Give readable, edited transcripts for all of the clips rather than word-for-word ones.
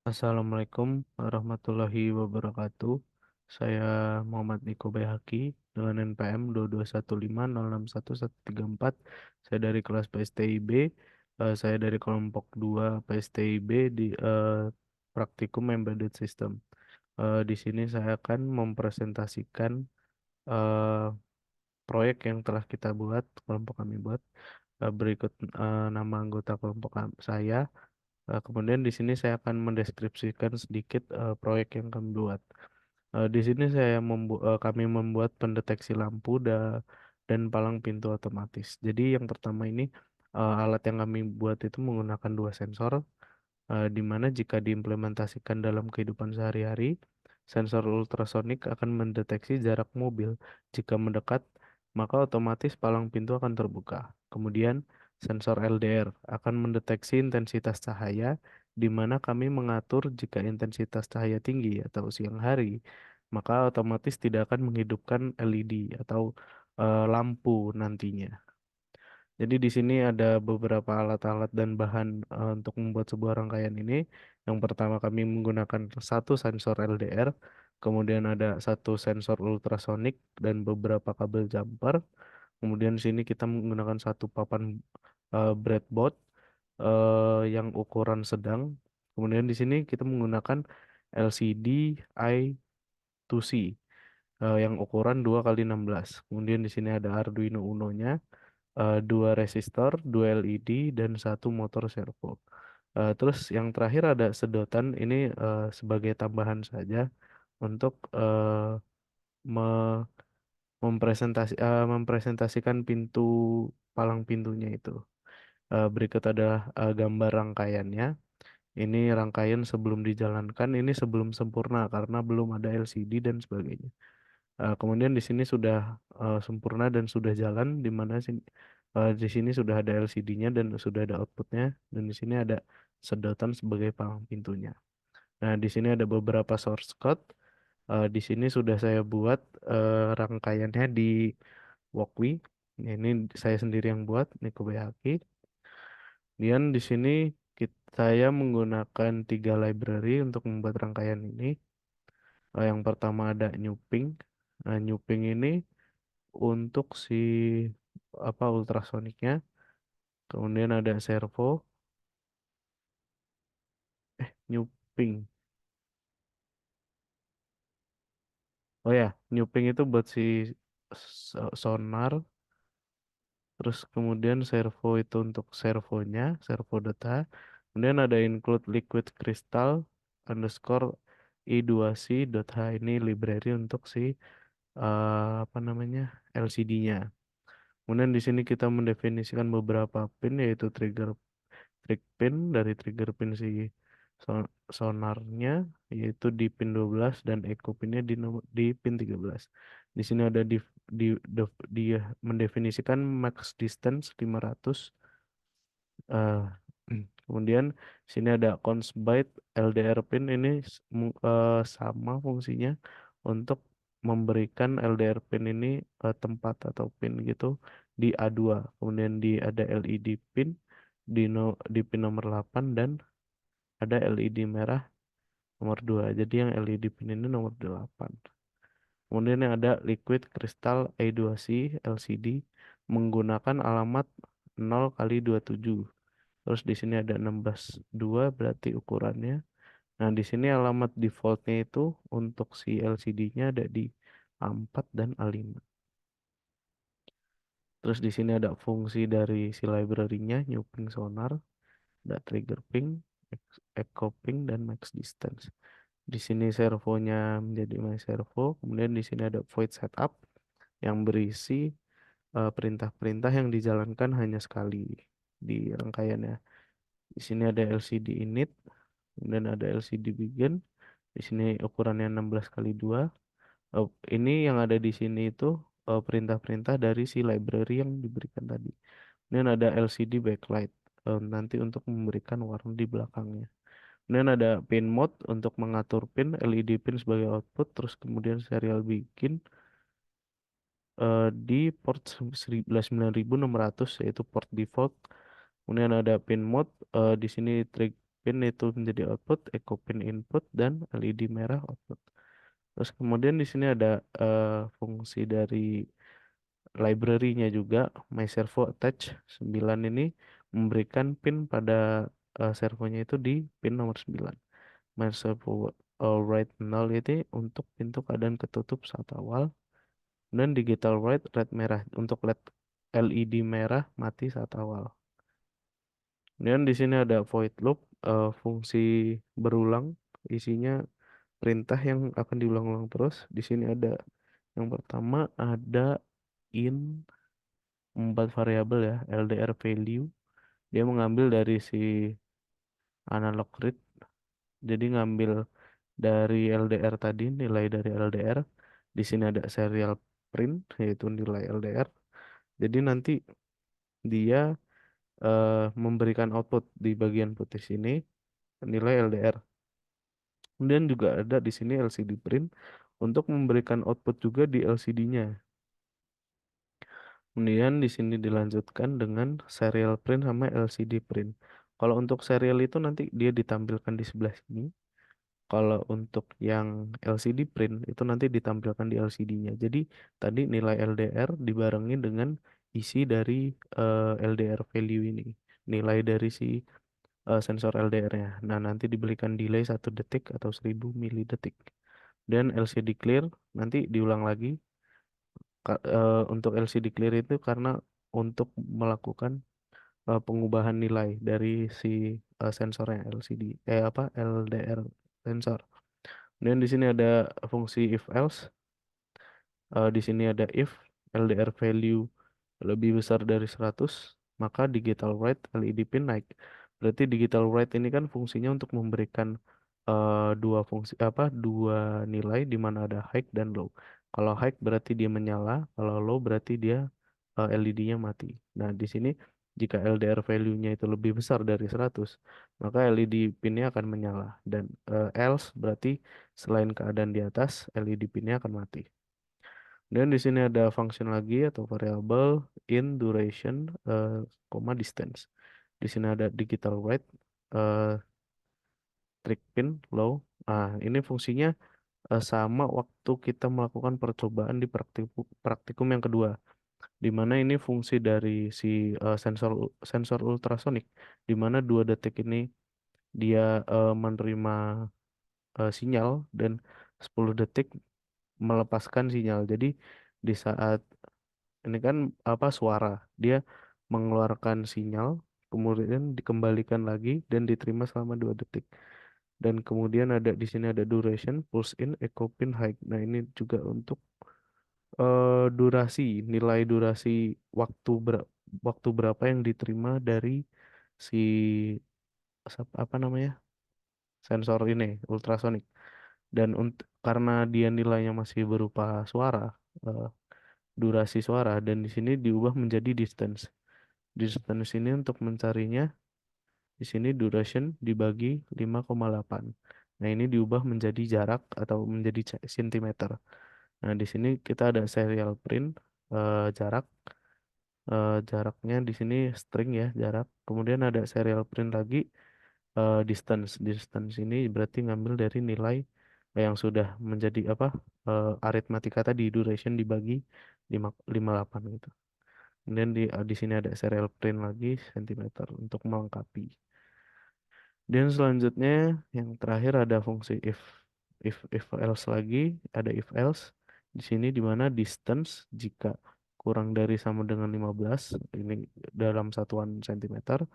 Assalamualaikum warahmatullahi wabarakatuh. Saya Muhammad Niko Bayhaki dengan NPM 2215061134. Saya dari kelas PSTIB. Saya dari kelompok 2 PSTIB di Praktikum Embedded System. Di sini saya akan mempresentasikan eh, proyek yang telah kita buat, kelompok kami buat. Berikut nama anggota kelompok saya. Kemudian di sini saya akan mendeskripsikan sedikit proyek yang kami buat. Di sini kami membuat pendeteksi lampu dan palang pintu otomatis. Jadi yang pertama ini alat yang kami buat itu menggunakan dua sensor, di mana jika diimplementasikan dalam kehidupan sehari-hari, sensor ultrasonik akan mendeteksi jarak mobil. Jika mendekat, maka otomatis palang pintu akan terbuka. Kemudian, sensor LDR akan mendeteksi intensitas cahaya, di mana kami mengatur jika intensitas cahaya tinggi atau siang hari, maka otomatis tidak akan menghidupkan LED atau lampu nantinya. Jadi di sini ada beberapa alat-alat dan bahan untuk membuat sebuah rangkaian ini. Yang pertama kami menggunakan satu sensor LDR, kemudian ada satu sensor ultrasonik dan beberapa kabel jumper. Kemudian di sini kita menggunakan satu papan breadboard yang ukuran sedang. Kemudian di sini kita menggunakan LCD I2C yang ukuran 2 kali 16. Kemudian di sini ada Arduino Uno-nya, dua resistor, dua LED, dan satu motor servo. Terus yang terakhir ada sedotan ini sebagai tambahan saja untuk me- mempresentasikan palang pintunya itu. Berikut adalah gambar rangkaiannya. Ini rangkaian sebelum dijalankan, ini sebelum sempurna karena belum ada LCD dan sebagainya. Kemudian di sini sudah sempurna dan sudah jalan, di sini sudah ada LCD-nya dan sudah ada outputnya, dan di sini ada sedotan sebagai palang pintunya. Nah, di sini ada beberapa source code. Di sini sudah saya buat rangkaiannya di Walkly. Ini saya sendiri yang buat, Niko Bayaki. Kemudian di sini saya menggunakan tiga library untuk membuat rangkaian ini. Yang pertama ada Newping. Nah, Newping ini untuk si ultrasoniknya. Kemudian ada servo, Newping. Oh ya, Newping itu buat si sonar. Terus kemudian servo itu untuk servonya, servo data. Kemudian ada include liquid crystal underscore i2c.h, ini library untuk si apa namanya, LCD-nya. Kemudian di sini kita mendefinisikan beberapa pin, yaitu trig pin dari trigger pin si sonarnya, yaitu di pin 12, dan echo pinnya di pin 13. Di sini ada dia mendefinisikan max distance 500. eh, kemudian sini ada cons byte LDR pin, ini sama fungsinya untuk memberikan LDR pin ini tempat atau pin gitu di A2. Kemudian ada LED pin di pin nomor 8, dan ada LED merah nomor 2. Jadi yang LED pin ini nomor 8. Kemudian yang ada liquid crystal I2C LCD menggunakan alamat 0 kali 27. Terus di sini ada 16,2 berarti ukurannya. Nah, di sini alamat defaultnya itu untuk si LCD-nya ada di A4 dan A5. Terus di sini ada fungsi dari si library-nya, new ping sonar, ada trigger ping, echo ping, dan max distance. Di sini servonya menjadi my servo. Kemudian di sini ada void setup yang berisi perintah-perintah yang dijalankan hanya sekali di rangkaiannya. Di sini ada LCD init, kemudian ada LCD begin. Di sini ukurannya 16 kali 2. Ini yang ada di sini itu perintah-perintah dari si library yang diberikan tadi. Kemudian ada LCD backlight, nanti untuk memberikan warna di belakangnya. Kemudian ada pin mode untuk mengatur pin, LED pin sebagai output, terus kemudian serial begin di port 19600, yaitu port default. Kemudian ada pin mode, di sini pin itu menjadi output, echo pin input, dan LED merah output. Terus kemudian di sini ada fungsi dari library-nya juga, My Servo Attach 9 ini memberikan pin pada servonya itu di pin nomor 9. My Servo Write 0 ini untuk pintu keadaan ketutup saat awal, dan digital write red merah untuk LED merah mati saat awal. Kemudian di sini ada void loop, fungsi berulang, isinya perintah yang akan diulang-ulang terus. Di sini ada yang pertama ada in 4 variabel ya, LDR value. Dia mengambil dari si analog read, jadi ngambil dari LDR tadi, nilai dari LDR. Di sini ada serial print, yaitu nilai LDR. Jadi nanti dia memberikan output di bagian putih sini nilai LDR. Kemudian juga ada di sini LCD print untuk memberikan output juga di LCD-nya. Kemudian di sini dilanjutkan dengan serial print sama LCD print. Kalau untuk serial itu nanti dia ditampilkan di sebelah sini. Kalau untuk yang LCD print itu nanti ditampilkan di LCD-nya. Jadi tadi nilai LDR dibarengi dengan isi dari LDR value ini. Nilai dari si sensor LDR-nya. Nah, nanti diberikan delay 1 detik atau 1000 milidetik. Dan LCD clear nanti diulang lagi. Untuk LCD clear itu karena untuk melakukan pengubahan nilai dari si sensornya LCD apa LDR sensor. Dan di sini ada fungsi if else. Di sini ada if LDR value lebih besar dari 100, maka digital write LED pin naik. Berarti digital write ini kan fungsinya untuk memberikan dua fungsi apa dua nilai di mana ada high dan low. Kalau high berarti dia menyala, kalau low berarti dia LED-nya mati. Nah, di sini jika LDR value-nya itu lebih besar dari 100, maka LED pinnya akan menyala, dan else berarti selain keadaan di atas, LED pinnya akan mati. Dan di sini ada function lagi atau variabel in duration, distance. Di sini ada digital write, eh, trick pin low. Ini fungsinya sama waktu kita melakukan percobaan di praktikum yang kedua, di mana ini fungsi dari si sensor ultrasonik, di mana 2 detik ini dia menerima sinyal dan 10 detik melepaskan sinyal. Jadi di saat ini kan apa suara, dia mengeluarkan sinyal, kemudian dikembalikan lagi dan diterima selama 2 detik. Dan kemudian ada di sini ada duration, pulse in, echo pin, high. Nah, ini juga untuk durasi, nilai durasi waktu waktu berapa yang diterima dari si apa namanya sensor ini ultrasonik. Dan karena dia nilainya masih berupa suara, eh, durasi suara, dan di sini diubah menjadi distance. Distance ini untuk mencarinya, di sini duration dibagi 5,8. Nah, ini diubah menjadi jarak atau menjadi centimeter. Nah, di sini kita ada serial print jarak. Jaraknya di sini string ya, jarak. Kemudian ada serial print lagi distance. Distance ini berarti ngambil dari nilai yang sudah menjadi apa aritmatika tadi, duration dibagi 58 gitu. Kemudian di sini ada serial print lagi centimeter untuk melengkapi. Dan selanjutnya yang terakhir ada fungsi if else lagi, ada if else di sini di mana distance jika kurang dari sama dengan 15 ini dalam satuan sentimeter,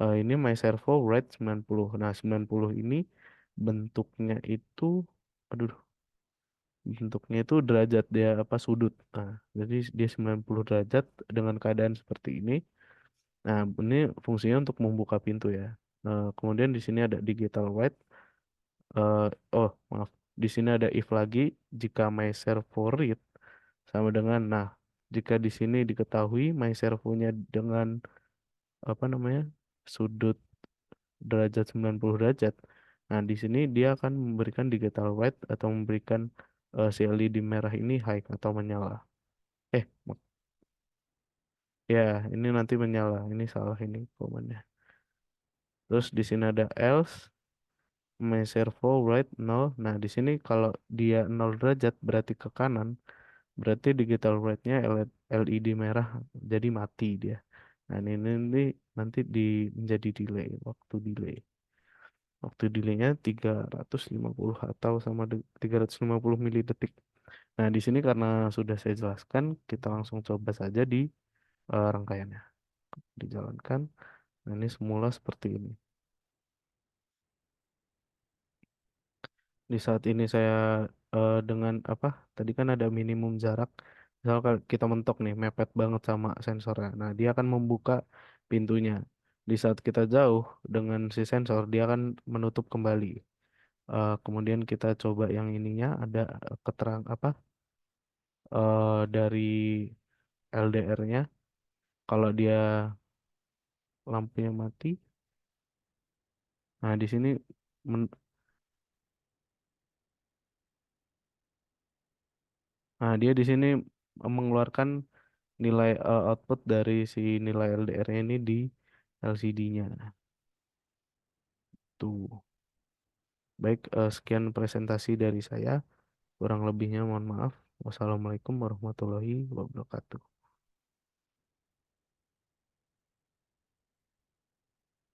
ini my servo write 90. Nah, 90 ini bentuknya itu aduh bentuknya itu derajat dia apa sudut. Nah, jadi dia 90 derajat dengan keadaan seperti ini. Nah, ini fungsinya untuk membuka pintu ya. Kemudian di sini ada digital write. eh oh, maaf. Di sini ada if lagi jika my servo read sama dengan, nah, jika di sini diketahui my servonya dengan apa namanya sudut derajat 90 derajat. Nah, di sini dia akan memberikan digital write atau memberikan si LED merah ini high atau menyala. Eh, ya, ini nanti menyala. Ini salah ini komannya. Terus di sini ada else, my servo write 0. Nah, di sini kalau dia 0 derajat berarti ke kanan, berarti digital write-nya LED merah, jadi mati dia. Nah, ini nanti menjadi delay, waktu delay. Waktu delaynya 350 atau sama 350 milidetik. Nah, di sini karena sudah saya jelaskan, kita langsung coba saja di rangkaiannya. Dijalankan. Nah, ini semula seperti ini. Di saat ini saya dengan apa? Tadi kan ada minimum jarak. Misal kalau kita mentok nih, mepet banget sama sensornya. Nah, dia akan membuka pintunya. Di saat kita jauh dengan si sensor, dia akan menutup kembali. Kemudian kita coba yang ininya ada keterang apa? Dari LDR-nya. Kalau dia lampunya mati, nah di sini men- nah dia di sini mengeluarkan nilai output dari si nilai LDR-nya ini di LCD-nya. Tuh. Baik, sekian presentasi dari saya. Kurang lebihnya mohon maaf. Wassalamualaikum warahmatullahi wabarakatuh.